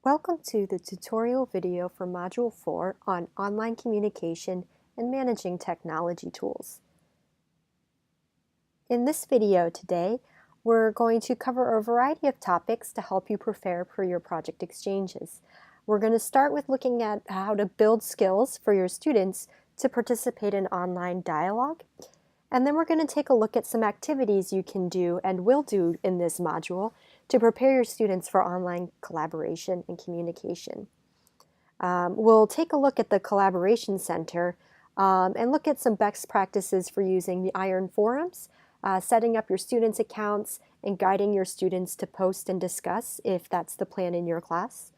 Welcome to the tutorial video for Module 4 on online communication and managing technology tools. In this video today, we're going to cover a variety of topics to help you prepare for your project exchanges. We're going to start with looking at how to build skills for your students to participate in online dialogue. And then we're going to take a look at some activities you can do and will do in this module to prepare your students for online collaboration and communication. We'll take a look at the Collaboration Center and look at some best practices for using the iron forums, setting up your students' accounts, and guiding your students to post and discuss if that's the plan in your class.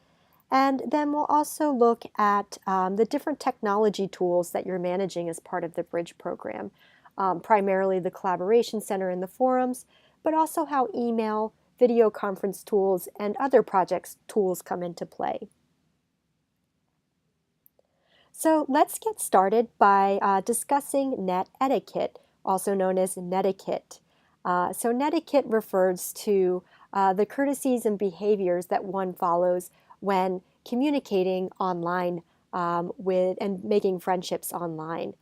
And then we'll also look at the different technology tools that you're managing as part of the Bridge program. Primarily the Collaboration Center and the forums, but also how email, video conference tools, and other projects tools come into play. So let's get started by discussing net etiquette, also known as netiquette. So netiquette refers to the courtesies and behaviors that one follows when communicating online and making friendships online.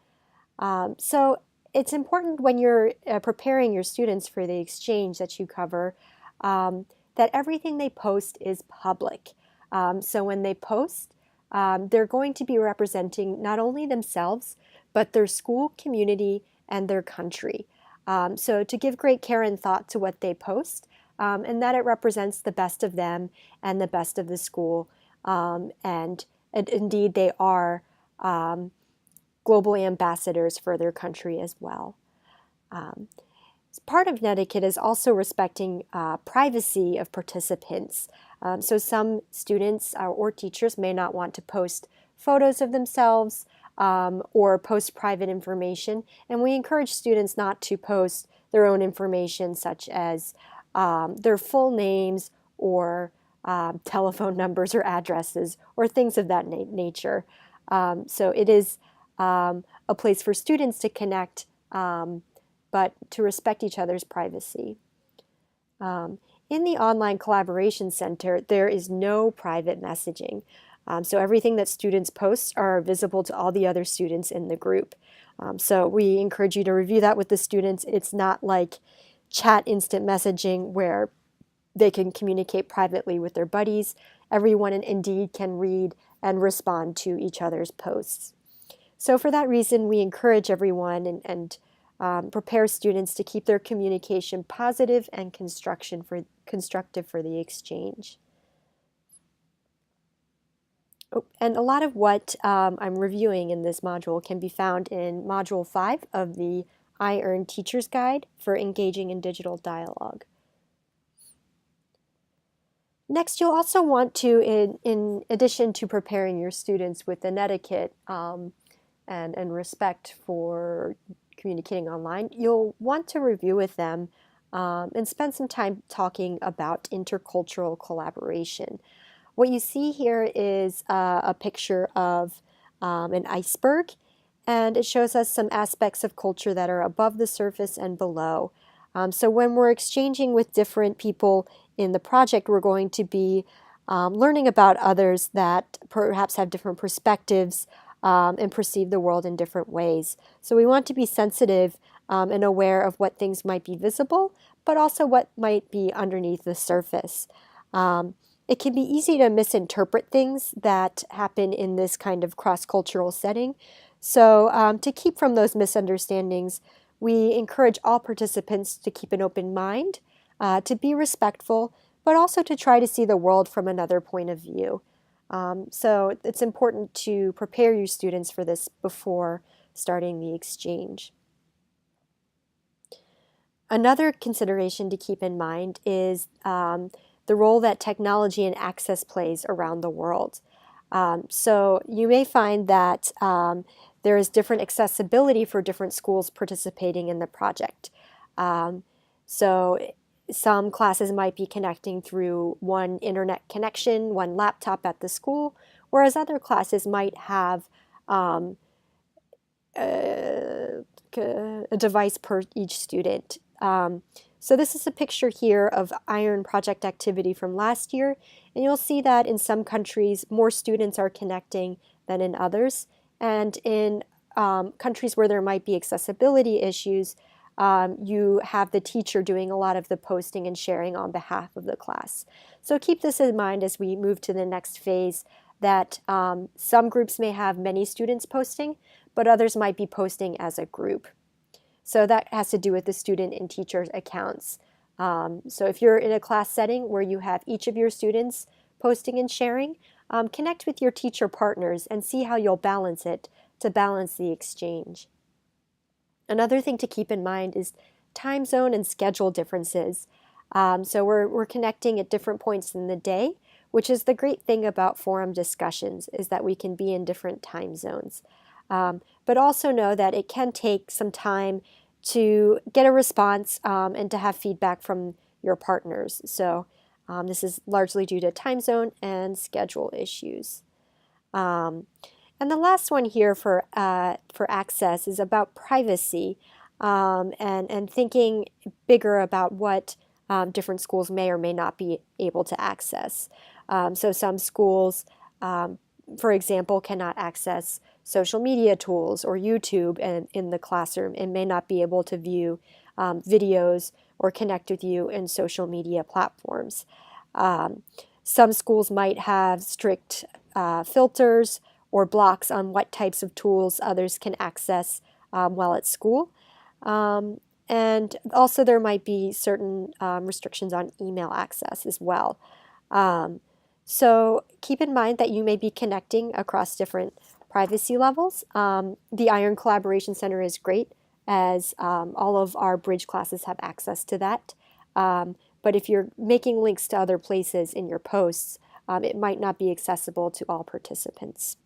So it's important when you're preparing your students for the exchange that you cover that everything they post is public. So when they post, they're going to be representing not only themselves, but their school, community, and their country. So to give great care and thought to what they post, and that it represents the best of them and the best of the school. And indeed, they are global ambassadors for their country as well. Part of netiquette is also respecting privacy of participants. So some students or teachers may not want to post photos of themselves or post private information, and we encourage students not to post their own information such as their full names or telephone numbers or addresses or things of that nature. So it is a place for students to connect, but to respect each other's privacy. In the Online Collaboration Center, there is no private messaging. So everything that students post are visible to all the other students in the group. So we encourage you to review that with the students. It's not like chat instant messaging where they can communicate privately with their buddies. Everyone indeed can read and respond to each other's posts. So for that reason, we encourage everyone and prepare students to keep their communication positive and constructive for the exchange. Oh, and a lot of what I'm reviewing in this module can be found in Module 5 of the iEarn Teacher's Guide for Engaging in Digital Dialogue. Next, you'll also want to, in addition to preparing your students with an etiquette and respect for communicating online, you'll want to review with them and spend some time talking about intercultural collaboration. What you see here is a picture of an iceberg, and it shows us some aspects of culture that are above the surface and below. So when we're exchanging with different people in the project, we're going to be learning about others that perhaps have different perspectives and perceive the world in different ways. So we want to be sensitive and aware of what things might be visible, but also what might be underneath the surface. It can be easy to misinterpret things that happen in this kind of cross-cultural setting. So to keep from those misunderstandings, we encourage all participants to keep an open mind, to be respectful, but also to try to see the world from another point of view. So it's important to prepare your students for this before starting the exchange. Another consideration to keep in mind is the role that technology and access plays around the world. So you may find that there is different accessibility for different schools participating in the project. So some classes might be connecting through one internet connection, one laptop at the school, whereas other classes might have a device per each student So this is a picture here of iron project activity from last year, and you'll see that in some countries more students are connecting than in others, and in countries where there might be accessibility issues, you have the teacher doing a lot of the posting and sharing on behalf of the class. So keep this in mind as we move to the next phase, that some groups may have many students posting, but others might be posting as a group. So that has to do with the student and teacher accounts. So if you're in a class setting where you have each of your students posting and sharing, connect with your teacher partners and see how you'll balance it to balance the exchange. Another thing to keep in mind is time zone and schedule differences. So we're connecting at different points in the day, which is the great thing about forum discussions, is that we can be in different time zones. But also know that it can take some time to get a response and to have feedback from your partners. So this is largely due to time zone and schedule issues. And the last one here for access is about privacy and thinking bigger about what different schools may or may not be able to access. So some schools, for example, cannot access social media tools or YouTube in the classroom and may not be able to view videos or connect with you in social media platforms. Some schools might have strict filters or blocks on what types of tools others can access while at school. And also there might be certain restrictions on email access as well. So keep in mind that you may be connecting across different privacy levels. The Iron Collaboration Center is great, as all of our bridge classes have access to that. But if you're making links to other places in your posts, it might not be accessible to all participants.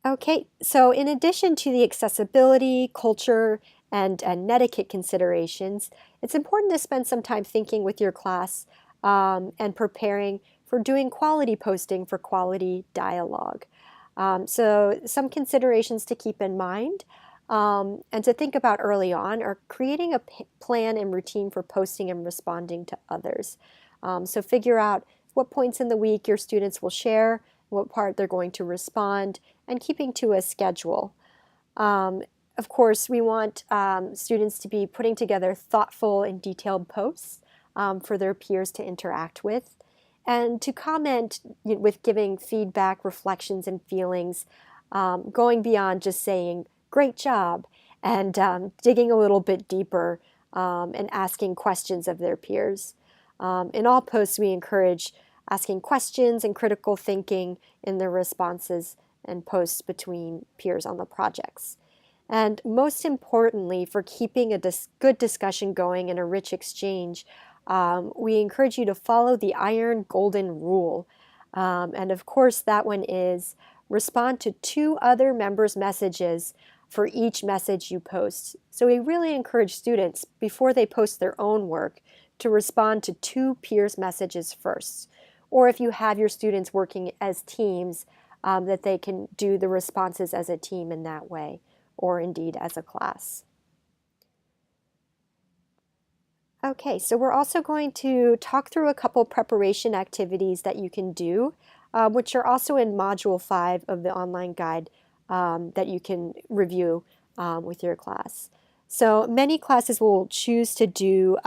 Okay, so in addition to the accessibility, culture, and etiquette considerations, it's important to spend some time thinking with your class and preparing for doing quality posting for quality dialogue. So some considerations to keep in mind and to think about early on are creating a plan and routine for posting and responding to others. So figure out what points in the week your students will share, what part they're going to respond, and keeping to a schedule. Of course, we want students to be putting together thoughtful and detailed posts for their peers to interact with, and to comment with giving feedback, reflections, and feelings, going beyond just saying, "Great job," and digging a little bit deeper and asking questions of their peers. In all posts, we encourage asking questions and critical thinking in the responses and posts between peers on the projects. And most importantly, for keeping a good discussion going and a rich exchange, we encourage you to follow the Iron Golden Rule. And of course, that one is respond to 2 other members' messages for each message you post. So we really encourage students, before they post their own work, to respond to 2 peers' messages first. Or if you have your students working as teams, that they can do the responses as a team in that way, or indeed as a class. Okay, so we're also going to talk through a couple preparation activities that you can do, which are also in Module 5 of the online guide that you can review with your class. So many classes will choose to do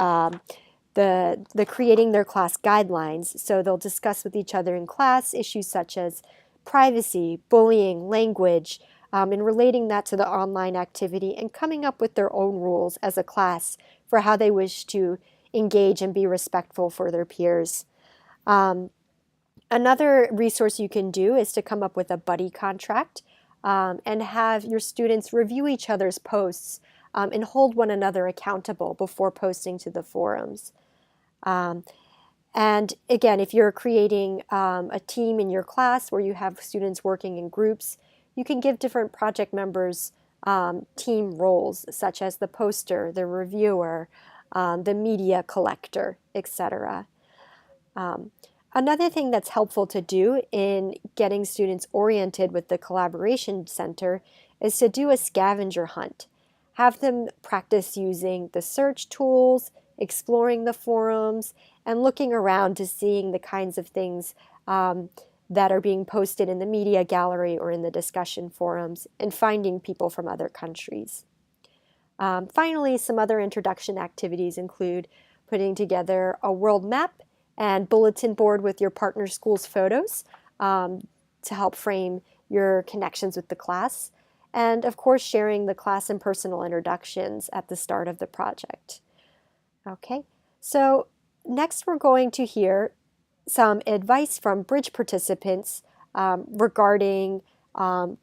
the creating their class guidelines. So they'll discuss with each other in class issues such as privacy, bullying, language, and relating that to the online activity and coming up with their own rules as a class for how they wish to engage and be respectful for their peers. Another resource you can do is to come up with a buddy contract and have your students review each other's posts and hold one another accountable before posting to the forums. And again, if you're creating a team in your class where you have students working in groups, you can give different project members team roles, such as the poster, the reviewer, the media collector, etc. Another thing that's helpful to do in getting students oriented with the Collaboration Center is to do a scavenger hunt. Have them practice using the search tools, exploring the forums, and looking around to seeing the kinds of things that are being posted in the media gallery or in the discussion forums, and finding people from other countries. Finally, some other introduction activities include putting together a world map and bulletin board with your partner school's photos to help frame your connections with the class. And of course, sharing the class and personal introductions at the start of the project. Okay, so next we're going to hear some advice from Bridge participants regarding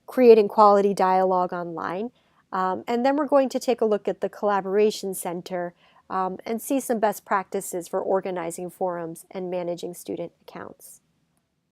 creating quality dialogue online. And then we're going to take a look at the Collaboration Center and see some best practices for organizing forums and managing student accounts.